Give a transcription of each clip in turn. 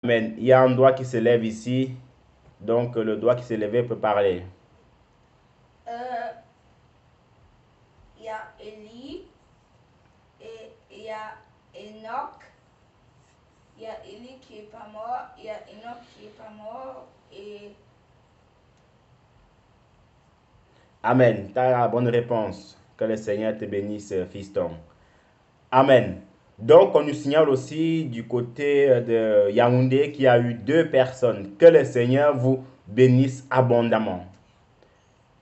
Amen. Il y a un doigt qui se lève ici. Donc, le doigt qui s'est levé peut parler. Il y a Élie et il y a Enoch. Il y a Élie qui n'est pas mort, il y a Enoch qui n'est pas mort et... Amen. Tu as la bonne réponse. Que le Seigneur te bénisse, fiston. Amen. Donc, on nous signale aussi du côté de Yaoundé qu'il y a eu 2 personnes. Que le Seigneur vous bénisse abondamment.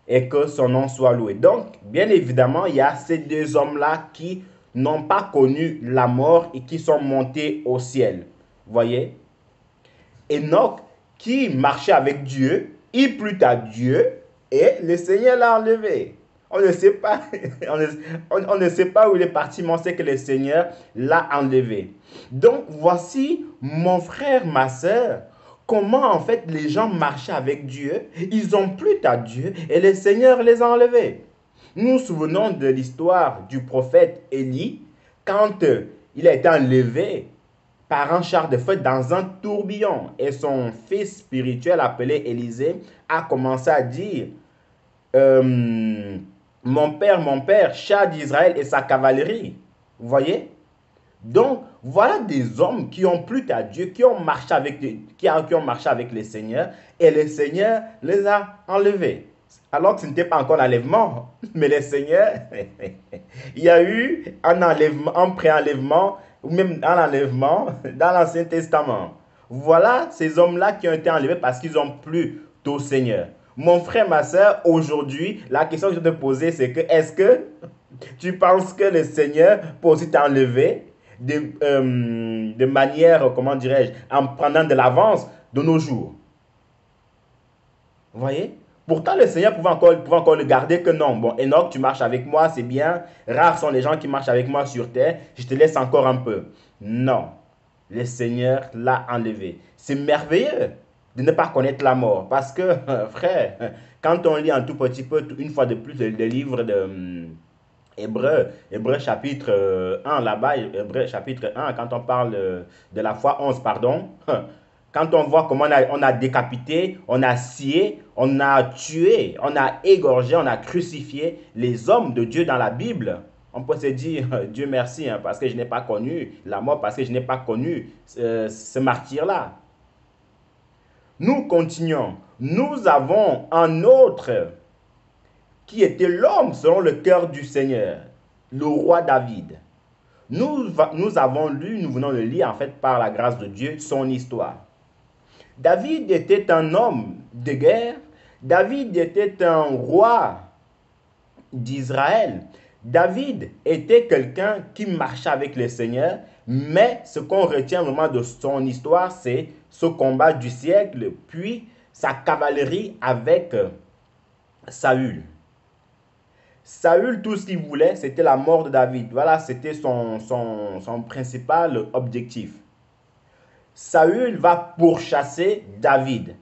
Et que son nom soit loué. Donc, bien évidemment, il y a ces 2 hommes-là qui n'ont pas connu la mort et qui sont montés au ciel. Vous voyez? Enoch, qui marchait avec Dieu, il plut à Dieu et le Seigneur l'a enlevé. On ne sait pas, on ne sait pas où il est parti, mais on sait que le Seigneur l'a enlevé. Donc, voici, mon frère, ma soeur, comment en fait les gens marchaient avec Dieu, ils ont plu à Dieu et le Seigneur les a enlevés. Nous nous souvenons de l'histoire du prophète Élie, quand il a été enlevé par un char de feu dans un tourbillon. Et son fils spirituel appelé Élisée a commencé à dire mon père, char d'Israël et sa cavalerie. Vous voyez? Donc, voilà des hommes qui ont plu à Dieu, qui ont marché avec, qui ont marché avec le Seigneur, et le Seigneur les a enlevés. Alors que ce n'était pas encore l'enlèvement, mais le Seigneur, il y a eu un enlèvement, un pré-enlèvement, ou même un enlèvement dans l'Ancien Testament. Voilà ces hommes-là qui ont été enlevés parce qu'ils ont plu au Seigneur. Mon frère, ma soeur, aujourd'hui, la question que je te poser, c'est que est-ce que tu penses que le Seigneur peut aussi t'enlever de manière, comment dirais-je, en prenant de l'avance de nos jours? Vous voyez? Pourtant, le Seigneur pouvait encore le garder que non. Bon, Enoch, tu marches avec moi, c'est bien. Rares sont les gens qui marchent avec moi sur terre. Je te laisse encore un peu. Non. Le Seigneur l'a enlevé. C'est merveilleux de ne pas connaître la mort. Parce que, frère, quand on lit un tout petit peu, une fois de plus, le livre de Hébreu chapitre 1, là-bas, Hébreu chapitre 1, quand on parle de la foi 11, pardon, quand on voit comment on a décapité, on a scié, on a tué, on a égorgé, on a crucifié les hommes de Dieu dans la Bible, on peut se dire, Dieu merci, hein, parce que je n'ai pas connu la mort, parce que je n'ai pas connu ce martyr-là. Nous continuons. Nous avons un autre qui était l'homme selon le cœur du Seigneur, le roi David. Nous avons lu, nous venons de lire en fait par la grâce de Dieu son histoire. David était un homme de guerre. David était un roi d'Israël. David était quelqu'un qui marchait avec le Seigneur, mais ce qu'on retient vraiment de son histoire, c'est ce combat du siècle, puis sa cavalerie avec Saül. Saül, tout ce qu'il voulait, c'était la mort de David. Voilà, c'était son principal objectif. Saül va pourchasser David.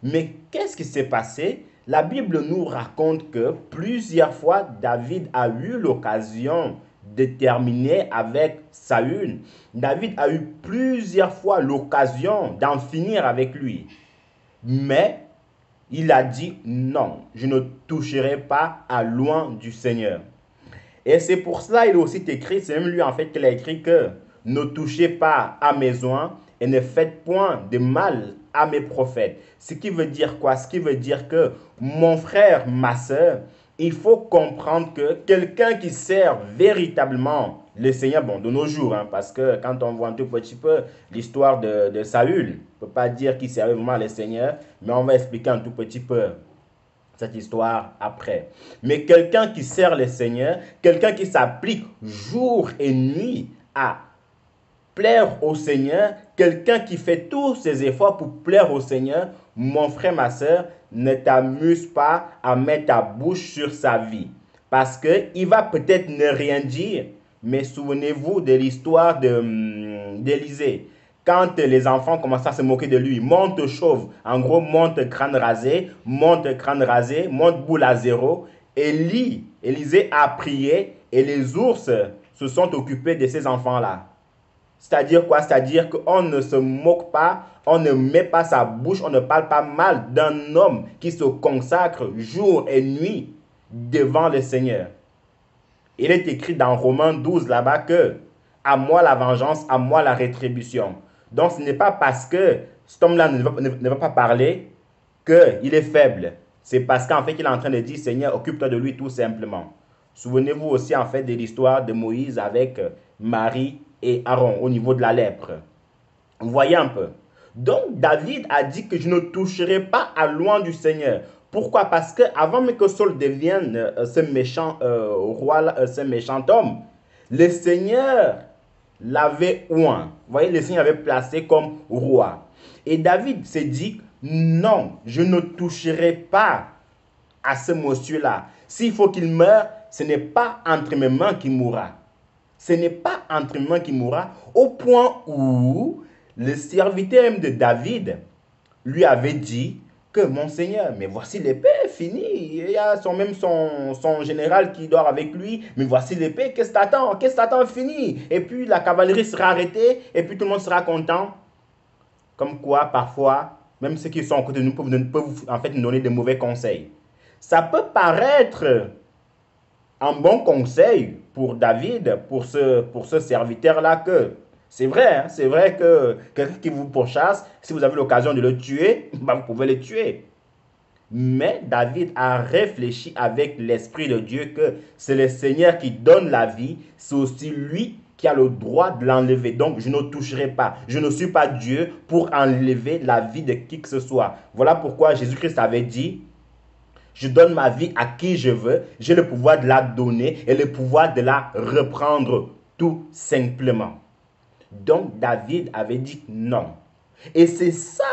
Mais qu'est-ce qui s'est passé? La Bible nous raconte que plusieurs fois, David a eu l'occasion de terminer avec Saül. David a eu plusieurs fois l'occasion d'en finir avec lui. Mais il a dit non, je ne toucherai pas à loin du Seigneur. Et c'est pour cela il a aussi écrit, c'est même lui en fait qui a écrit que ne touchez pas à mes oins et ne faites point de mal à mes prophètes. Ce qui veut dire quoi? Ce qui veut dire que mon frère, ma soeur, il faut comprendre que quelqu'un qui sert véritablement le Seigneur, bon, de nos jours, hein, parce que quand on voit un tout petit peu l'histoire de Saül, on ne peut pas dire qu'il servait vraiment le Seigneur, mais on va expliquer un tout petit peu cette histoire après. Mais quelqu'un qui sert le Seigneur, quelqu'un qui s'applique jour et nuit à plaire au Seigneur, quelqu'un qui fait tous ses efforts pour plaire au Seigneur, mon frère, ma soeur, ne t'amuse pas à mettre ta bouche sur sa vie. Parce qu'il va peut-être ne rien dire, mais souvenez-vous de l'histoire d'Élisée. Quand les enfants commencent à se moquer de lui, monte chauve, en gros, monte crâne rasé, monte boule à zéro. Élisée a prié et les ours se sont occupés de ces enfants-là. C'est-à-dire quoi? C'est-à-dire qu'on ne se moque pas, on ne met pas sa bouche, on ne parle pas mal d'un homme qui se consacre jour et nuit devant le Seigneur. Il est écrit dans Romains 12 là-bas que à moi la vengeance, à moi la rétribution. Donc ce n'est pas parce que cet homme-là ne va pas parler qu'il est faible. C'est parce qu'en fait il est en train de dire Seigneur, occupe-toi de lui tout simplement. Souvenez-vous aussi en fait de l'histoire de Moïse avec Marie et Aaron au niveau de la lèpre. Vous voyez un peu. Donc David a dit que je ne toucherai pas à loin du Seigneur. Pourquoi? Parce que avant même que Saul devienne ce méchant roi, ce méchant homme, le Seigneur l'avait oint. Vous voyez, le Seigneur l'avait placé comme roi. Et David s'est dit, non, je ne toucherai pas à ce monsieur-là. S'il faut qu'il meure, ce n'est pas entre mes mains qu'il mourra. Ce n'est pas entre mes mains qu'il mourra, au point où le serviteur de David lui avait dit que mon Seigneur, mais voici l'épée, fini. Il y a même son général qui dort avec lui, mais voici l'épée, qu'est-ce que t'attends? Qu'est-ce que t'attends? Fini. Et puis la cavalerie sera arrêtée, et puis tout le monde sera content. Comme quoi, parfois, même ceux qui sont à côté de nous peuvent en fait nous donner de mauvais conseils. Ça peut paraître un bon conseil pour David, pour ce serviteur-là, que c'est vrai, hein, c'est vrai que quelqu'un qui vous pourchasse, si vous avez l'occasion de le tuer, bah, vous pouvez le tuer. Mais David a réfléchi avec l'Esprit de Dieu que c'est le Seigneur qui donne la vie, c'est aussi lui qui a le droit de l'enlever. Donc je ne toucherai pas. Je ne suis pas Dieu pour enlever la vie de qui que ce soit. Voilà pourquoi Jésus-Christ avait dit, je donne ma vie à qui je veux, j'ai le pouvoir de la donner et le pouvoir de la reprendre, tout simplement. Donc David avait dit non. Et c'est ça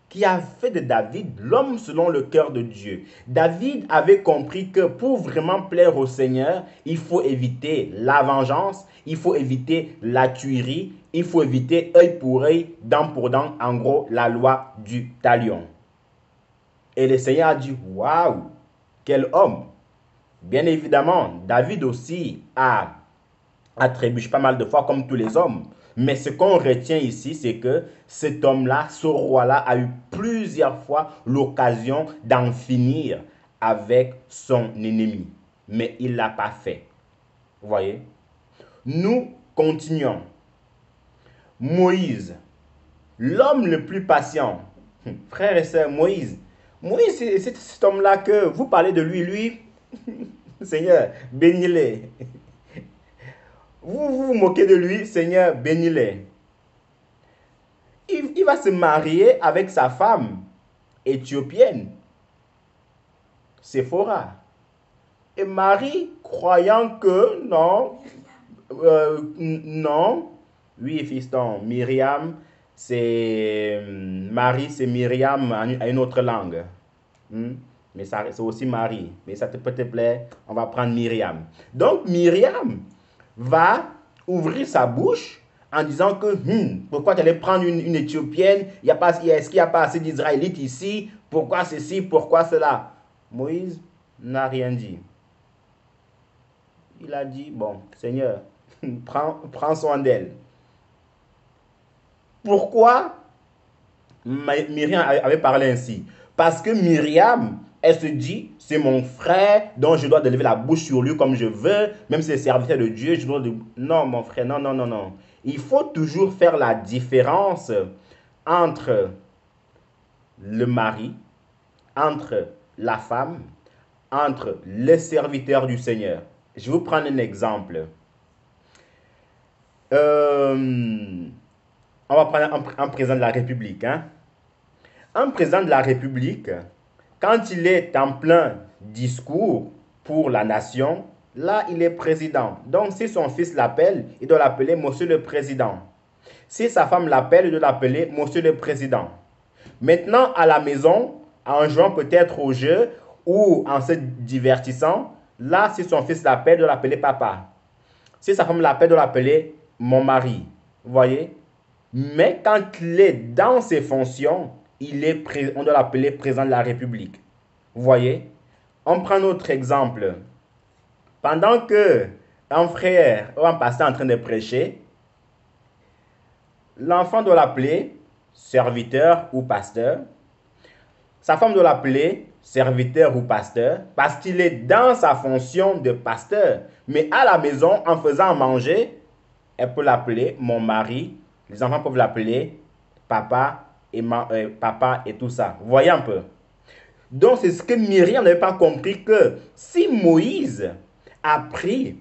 qui a fait de David l'homme selon le cœur de Dieu. David avait compris que pour vraiment plaire au Seigneur, il faut éviter la vengeance, il faut éviter la tuerie, il faut éviter œil pour œil, dent pour dent, en gros, la loi du talion. Et le Seigneur a dit, waouh, quel homme! Bien évidemment, David aussi a trébuché pas mal de fois comme tous les hommes. Mais ce qu'on retient ici, c'est que cet homme-là, ce roi-là, a eu plusieurs fois l'occasion d'en finir avec son ennemi. Mais il ne l'a pas fait. Vous voyez? Nous continuons. Moïse, l'homme le plus patient. Frères et sœurs, Moïse, c'est cet homme-là que vous parlez de lui, Seigneur, bénis-les. Vous moquez de lui, Seigneur, bénis-les. Il va se marier avec sa femme éthiopienne, Séphora. Et Marie, croyant que non, oui, fiston, Myriam, c'est Marie, c'est Myriam à une autre langue. Mais c'est aussi Marie. Mais ça peut te plaire, on va prendre Myriam. Donc Myriam va ouvrir sa bouche en disant que pourquoi tu allais prendre une Éthiopienne, est-ce qu'il n'y a pas assez d'Israélites ici, pourquoi ceci, pourquoi cela? Moïse n'a rien dit. Il a dit, bon, Seigneur, prends soin d'elle. Pourquoi Myriam avait parlé ainsi? Parce que Myriam, elle se dit, c'est mon frère, donc je dois lever la bouche sur lui comme je veux, même si c'est serviteur de Dieu, je dois... Non, mon frère, non, non, non, non. Il faut toujours faire la différence entre le mari, entre la femme, entre les serviteurs du Seigneur. Je vais vous prendre un exemple. On va prendre un président de la République. Un président de la République, quand il est en plein discours pour la nation, là, il est président. Donc, si son fils l'appelle, il doit l'appeler Monsieur le Président. Si sa femme l'appelle, il doit l'appeler Monsieur le Président. Maintenant, à la maison, en jouant peut-être au jeu ou en se divertissant, là, si son fils l'appelle, il doit l'appeler Papa. Si sa femme l'appelle, il doit l'appeler mon mari. Vous voyez? Mais quand il est dans ses fonctions, on doit l'appeler président de la République. Vous voyez? On prend un autre exemple. Pendant que un frère ou un pasteur est en train de prêcher, l'enfant doit l'appeler serviteur ou pasteur. Sa femme doit l'appeler serviteur ou pasteur parce qu'il est dans sa fonction de pasteur. Mais à la maison, en faisant manger, elle peut l'appeler mon mari. Les enfants peuvent l'appeler papa papa et tout ça. Vous voyez un peu. Donc, c'est ce que Myriam n'avait pas compris, que si Moïse a pris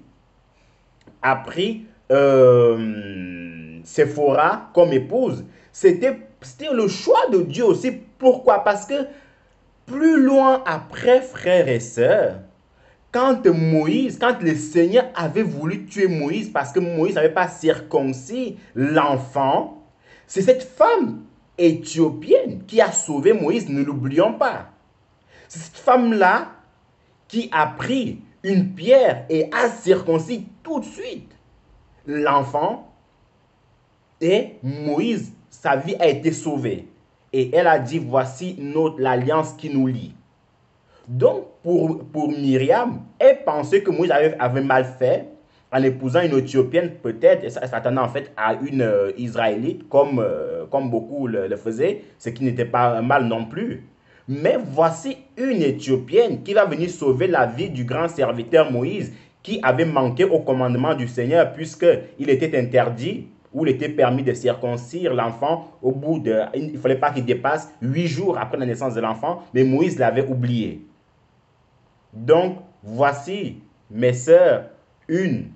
Séphora comme épouse, c'était le choix de Dieu aussi. Pourquoi? Parce que plus loin après, frères et sœurs, quand le Seigneur avait voulu tuer Moïse parce que Moïse n'avait pas circoncis l'enfant, c'est cette femme éthiopienne qui a sauvé Moïse, ne l'oublions pas. C'est cette femme-là qui a pris une pierre et a circoncis tout de suite l'enfant, et Moïse, sa vie a été sauvée. Et elle a dit, voici l'alliance qui nous lie. Donc, pour Myriam, elle pensait que Moïse avait mal fait en épousant une Éthiopienne, peut-être, et s'attendant en fait à une Israélite, comme beaucoup le faisaient, ce qui n'était pas mal non plus. Mais voici une Éthiopienne qui va venir sauver la vie du grand serviteur Moïse, qui avait manqué au commandement du Seigneur, puisqu'il était interdit, ou il était permis de circoncire l'enfant au bout de... Il ne fallait pas qu'il dépasse 8 jours après la naissance de l'enfant, mais Moïse l'avait oublié. Donc, voici, mes sœurs, une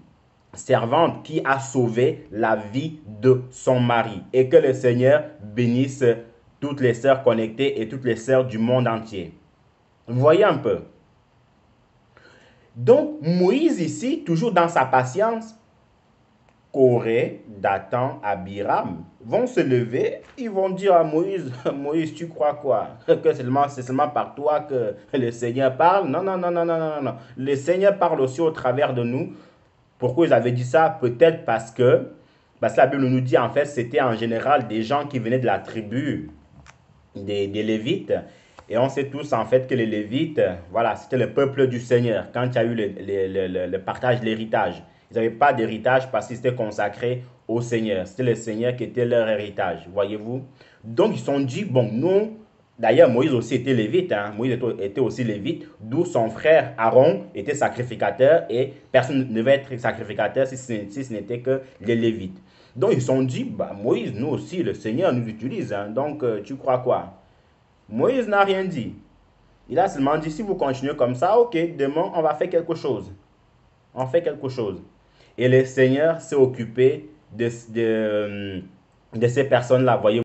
servante qui a sauvé la vie de son mari. Et que le Seigneur bénisse toutes les sœurs connectées et toutes les sœurs du monde entier. Vous voyez un peu. Donc, Moïse ici, toujours dans sa patience, Coré, Dathan, Abiram vont se lever, ils vont dire à Moïse, Moïse, tu crois quoi? Que c'est seulement par toi que le Seigneur parle? Non, non, non, non, non, non, non. Le Seigneur parle aussi au travers de nous. Pourquoi ils avaient dit ça? Peut-être parce que la Bible nous dit, en fait, c'était en général des gens qui venaient de la tribu des Lévites. Et on sait tous, en fait, que les Lévites, voilà, c'était le peuple du Seigneur quand il y a eu le partage de l'héritage. Ils n'avaient pas d'héritage parce qu'ils étaient consacrés au Seigneur. C'était le Seigneur qui était leur héritage, voyez-vous. Donc, ils se sont dit, bon, nous, d'ailleurs, Moïse aussi était lévite, hein. Moïse était aussi lévite, d'où son frère Aaron était sacrificateur et personne ne devait être sacrificateur si ce n'était que les lévites. Donc, ils se sont dit, bah, Moïse, nous aussi, le Seigneur nous utilise, hein. Donc, tu crois quoi? Moïse n'a rien dit. Il a seulement dit, si vous continuez comme ça, ok, demain, on va faire quelque chose. On fait quelque chose. Et le Seigneur s'est occupé de ces personnes-là, voyez-vous.